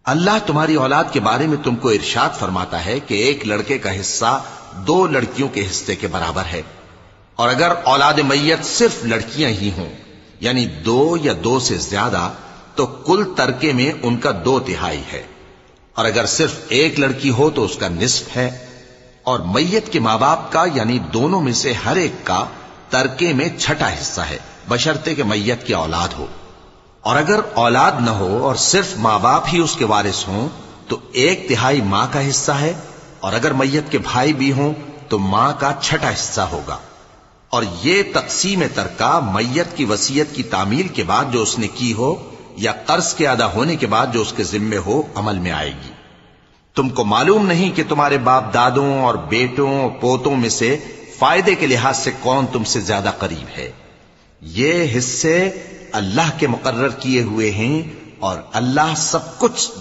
اللہ تمہاری اولاد کے بارے میں تم کو ارشاد فرماتا ہے کہ ایک لڑکے کا حصہ 2 لڑکیوں کے حصے کے برابر ہے، اور اگر اولاد میت صرف لڑکیاں ہی ہوں یعنی 2 یا 2 سے زیادہ تو کل ترکے میں ان کا 2/3 ہے، اور اگر صرف ایک لڑکی ہو تو اس کا نصف ہے، اور میت کے ماں باپ کا یعنی دونوں میں سے ہر ایک کا ترکے میں 6واں حصہ ہے، بشرطے کہ میت کی اولاد ہو، اور اگر اولاد نہ ہو اور صرف ماں باپ ہی اس کے وارث ہوں تو 1/3 ماں کا حصہ ہے، اور اگر میت کے بھائی بھی ہوں تو ماں کا 6واں حصہ ہوگا۔ اور یہ تقسیم ترکہ میت کی وصیت کی تعمیل کے بعد جو اس نے کی ہو یا قرض کے ادا ہونے کے بعد جو اس کے ذمے ہو عمل میں آئے گی۔ تم کو معلوم نہیں کہ تمہارے باپ دادوں اور بیٹوں اور پوتوں میں سے فائدے کے لحاظ سے کون تم سے زیادہ قریب ہے؟ یہ حصے اللہ کے مقرر کیے ہوئے ہیں، اور اللہ سب کچھ